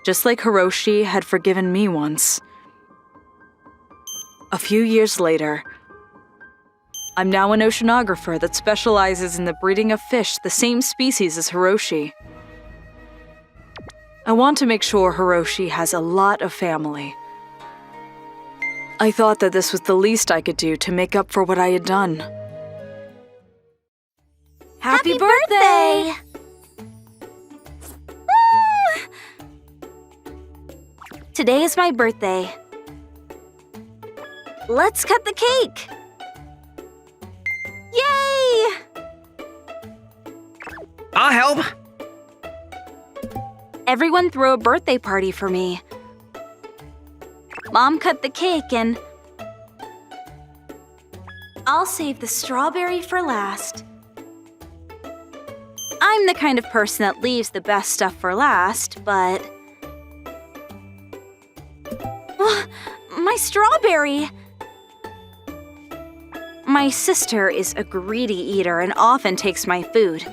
Just like Hiroshi had forgiven me once. A few years later, I'm now an oceanographer that specializes in the breeding of fish the same species as Hiroshi. I want to make sure Hiroshi has a lot of family. I thought that this was the least I could do to make up for what I had done. Happy birthday! Today is my birthday. Let's cut the cake! Yay! I'll help. Everyone throw a birthday party for me. Mom cut the cake and... I'll save the strawberry for last. I'm the kind of person that leaves the best stuff for last, but... My strawberry! My sister is a greedy eater and often takes my food.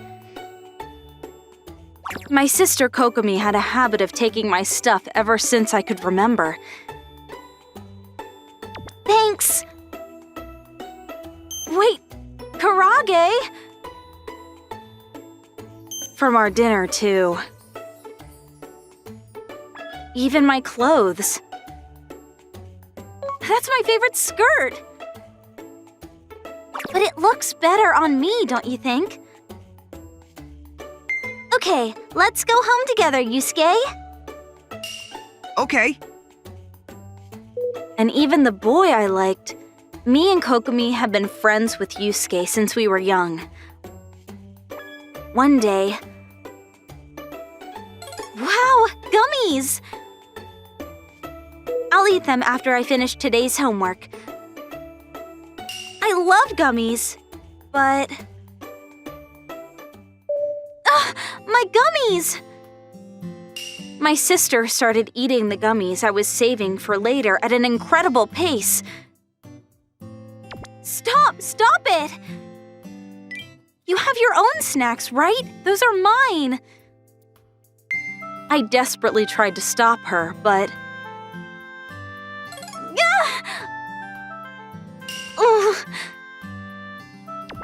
My sister Kokomi had a habit of taking my stuff ever since I could remember. Thanks! Wait, Karage? From our dinner, too. Even my clothes. That's my favorite skirt! But it looks better on me, don't you think? Okay, let's go home together, Yusuke. Okay. And even the boy I liked. Me and Kokomi have been friends with Yusuke since we were young. One day... Wow, gummies! I'll eat them after I finish today's homework. I love gummies, but... My gummies! My sister started eating the gummies I was saving for later at an incredible pace. Stop it! You have your own snacks, right? Those are mine. I desperately tried to stop her, but...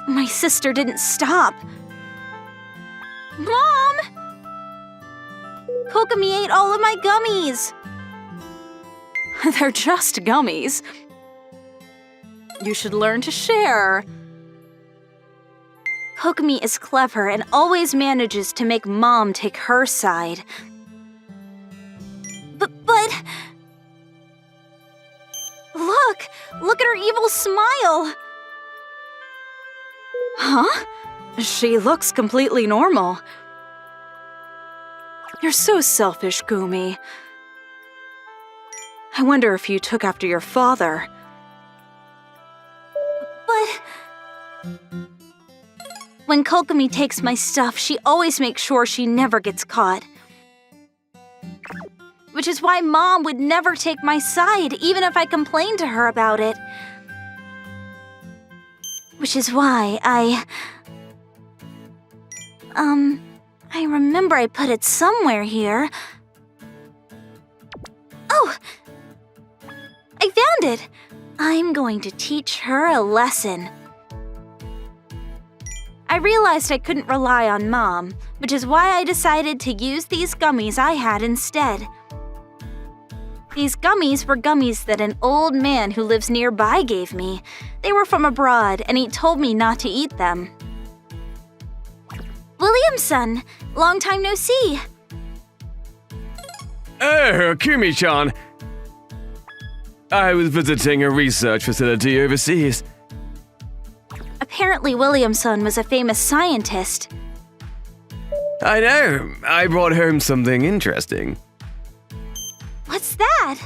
My sister didn't stop. Mom! Kokomi ate all of my gummies. They're just gummies. You should learn to share. Kokomi is clever and always manages to make Mom take her side. But... Look at her evil smile. Huh? She looks completely normal. You're so selfish, Gumi. I wonder if you took after your father. But when Kokomi takes my stuff, she always makes sure she never gets caught. Which is why Mom would never take my side, even if I complained to her about it. Which is why I remember I put it somewhere here. Oh! I found it! I'm going to teach her a lesson. I realized I couldn't rely on Mom, which is why I decided to use these gummies I had instead. These gummies were gummies that an old man who lives nearby gave me. They were from abroad, and he told me not to eat them. Williamson, long time no see. Oh, Kumi-chan. I was visiting a research facility overseas. Apparently Williamson was a famous scientist. I know. I brought home something interesting. What's that?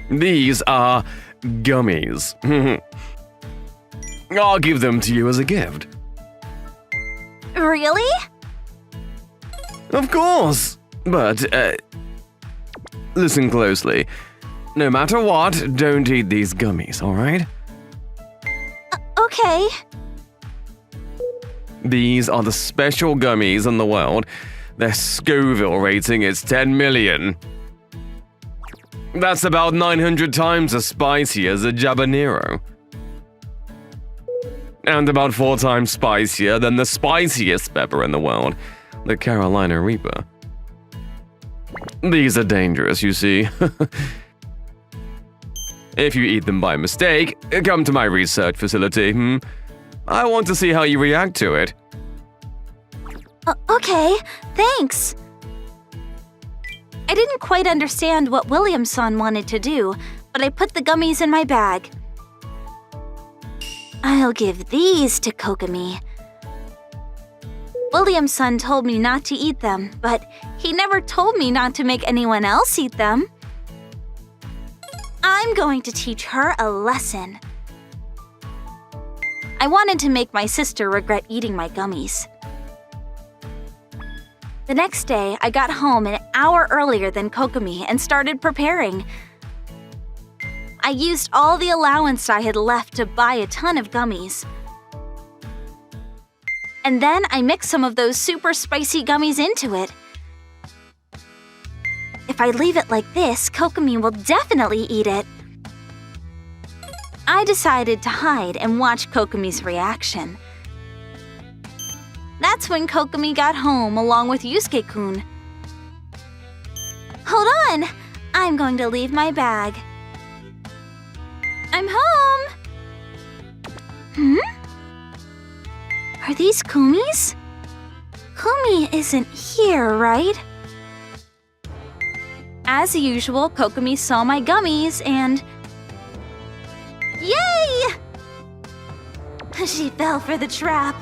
These are gummies. I'll give them to you as a gift. Really? Of course. But, listen closely. No matter what, don't eat these gummies, alright? Okay. These are the special gummies in the world. Their Scoville rating is 10 million. That's about 900 times as spicy as a habanero. And about 4 times spicier than the spiciest pepper in the world, the Carolina Reaper. These are dangerous, you see. If you eat them by mistake, come to my research facility. I want to see how you react to it. Okay, thanks. I didn't quite understand what Williamson wanted to do, but I put the gummies in my bag. I'll give these to Kokomi. Williamson told me not to eat them, but he never told me not to make anyone else eat them. I'm going to teach her a lesson. I wanted to make my sister regret eating my gummies. The next day, I got home an hour earlier than Kokomi and started preparing. I used all the allowance I had left to buy a ton of gummies. And then I mixed some of those super spicy gummies into it. If I leave it like this, Kokomi will definitely eat it. I decided to hide and watch Kokomi's reaction. That's when Kokomi got home along with Yusuke-kun. Hold on! I'm going to leave my bag. I'm home! Are these Kumi's? Kumi isn't here, right? As usual, Kokomi saw my gummies and... Yay! She fell for the trap.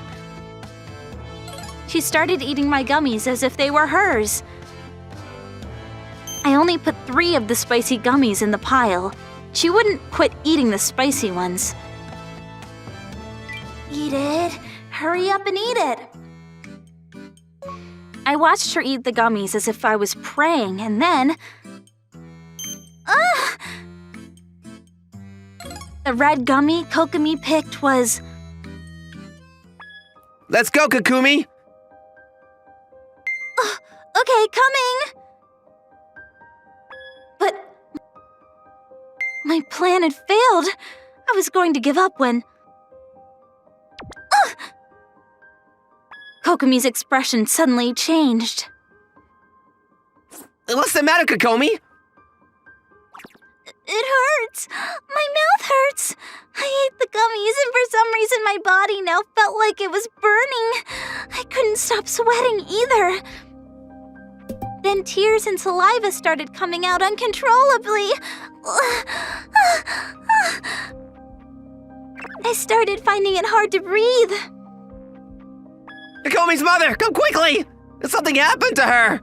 She started eating my gummies as if they were hers. I only put 3 of the spicy gummies in the pile. She wouldn't quit eating the spicy ones. Eat it. Hurry up and eat it. I watched her eat the gummies as if I was praying, and then... The red gummy Kokomi picked was... Let's go, Kokumi! Okay, coming! But... my plan had failed. I was going to give up when... Kokomi's expression suddenly changed. What's the matter, Kokomi? It hurts. My mouth hurts. I ate the gummies and for some reason my body now felt like it was burning. I couldn't stop sweating either. Then tears and saliva started coming out uncontrollably. I started finding it hard to breathe. Kokomi's mother, come quickly! Something happened to her!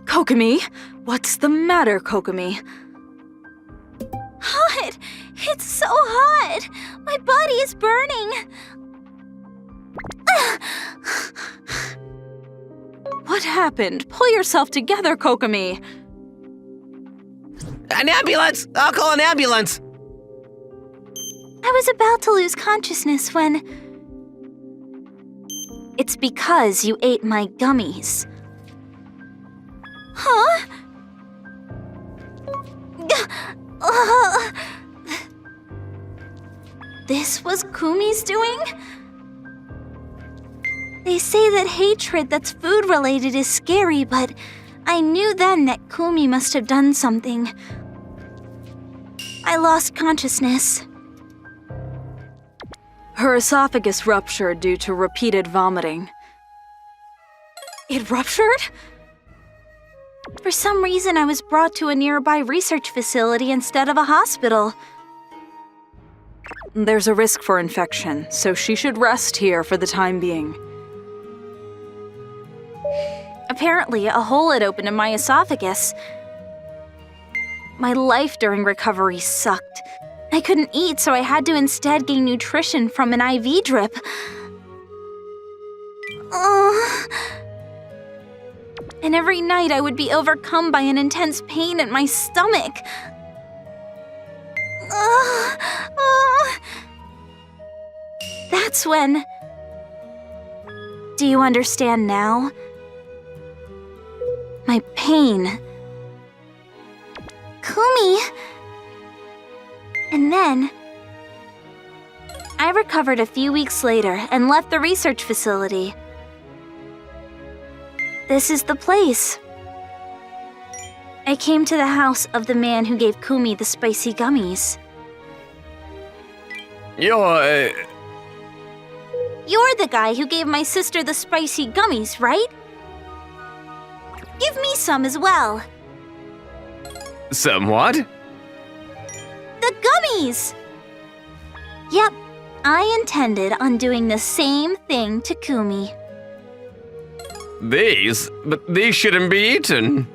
Kokomi? What's the matter, Kokomi? Hot! It's so hot! My body is burning! What happened? Pull yourself together, Kokomi. An ambulance! I'll call an ambulance! I was about to lose consciousness when... It's because you ate my gummies. Huh? This was Kumi's doing? They say that hatred that's food-related is scary, but I knew then that Kumi must have done something. I lost consciousness. Her esophagus ruptured due to repeated vomiting. It ruptured? For some reason, I was brought to a nearby research facility instead of a hospital. There's a risk for infection, so she should rest here for the time being. Apparently, a hole had opened in my esophagus. My life during recovery sucked. I couldn't eat, so I had to instead gain nutrition from an IV drip. And every night I would be overcome by an intense pain in my stomach. That's when... Do you understand now? My pain. Kumi! And then... I recovered a few weeks later and left the research facility. This is the place. I came to the house of the man who gave Kumi the spicy gummies. You're You're the guy who gave my sister the spicy gummies, right? Give me some as well. Somewhat? The gummies! Yep, I intended on doing the same thing to Kumi. But these shouldn't be eaten.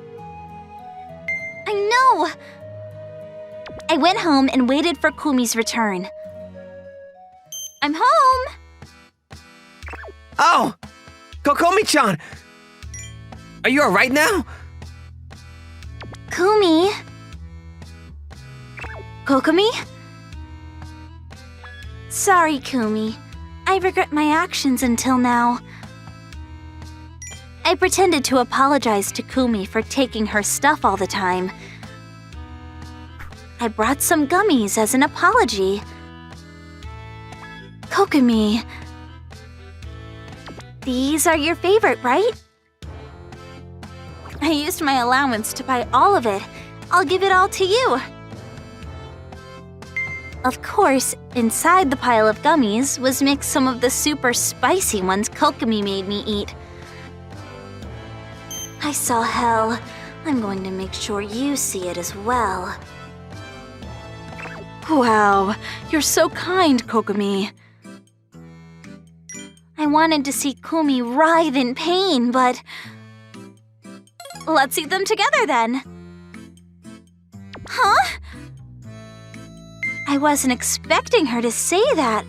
I know! I went home and waited for Kumi's return. I'm home! Oh! Kokomi-chan! Are you alright now? Kumi? Kokomi? Sorry, Kumi. I regret my actions until now. I pretended to apologize to Kumi for taking her stuff all the time. I brought some gummies as an apology. Kokomi, these are your favorite, right? I used my allowance to buy all of it. I'll give it all to you. Of course, inside the pile of gummies was mixed some of the super spicy ones Kokomi made me eat. I saw hell. I'm going to make sure you see it as well. Wow, you're so kind, Kokomi. I wanted to see Kumi writhe in pain, but... Let's eat them together then. Huh? I wasn't expecting her to say that.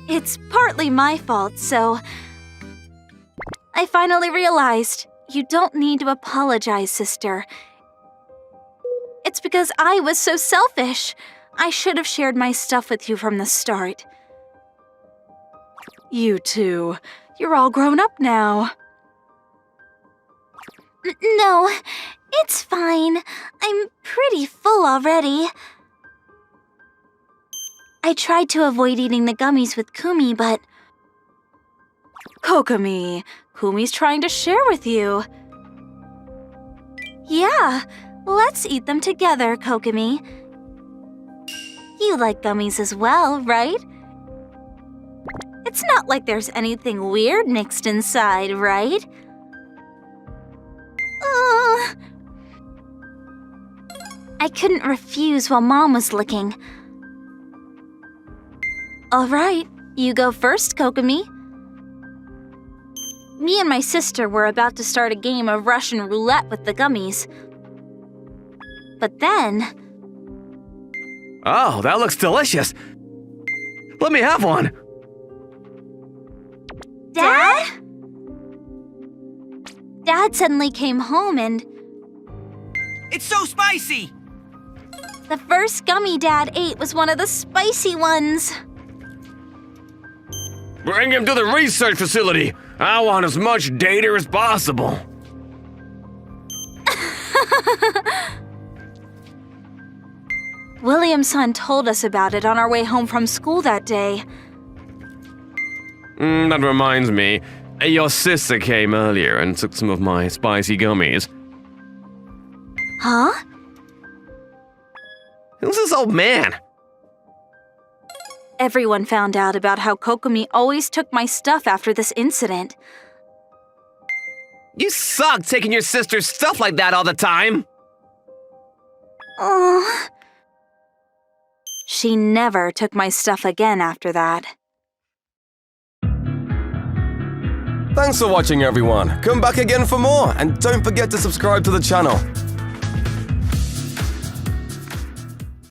It's partly my fault, so... I finally realized you don't need to apologize, sister. It's because I was so selfish. I should have shared my stuff with you from the start. You two, you're all grown up now. No, it's fine. I'm pretty full already. I tried to avoid eating the gummies with Kumi, but... Kokomi, Kumi's trying to share with you. Yeah, let's eat them together, Kokomi. You like gummies as well, right? It's not like there's anything weird mixed inside, right? I couldn't refuse while Mom was looking. All right, You go first, Kokomi. Me and my sister were about to start a game of Russian roulette with the gummies. But then... Oh, that looks delicious. Let me have one. Dad? Dad suddenly came home and It's so spicy! the first gummy Dad ate was one of the spicy ones. Bring him to the research facility. I want as much data as possible. William's-son told us about it on our way home from school that day. That reminds me. Your sister came earlier and took some of my spicy gummies. Huh? Who's this old man? Everyone found out about how Kokomi always took my stuff after this incident. You suck taking your sister's stuff like that all the time. Oh. She never took my stuff again after that. Thanks for watching, everyone. Come back again for more, and don't forget to subscribe to the channel.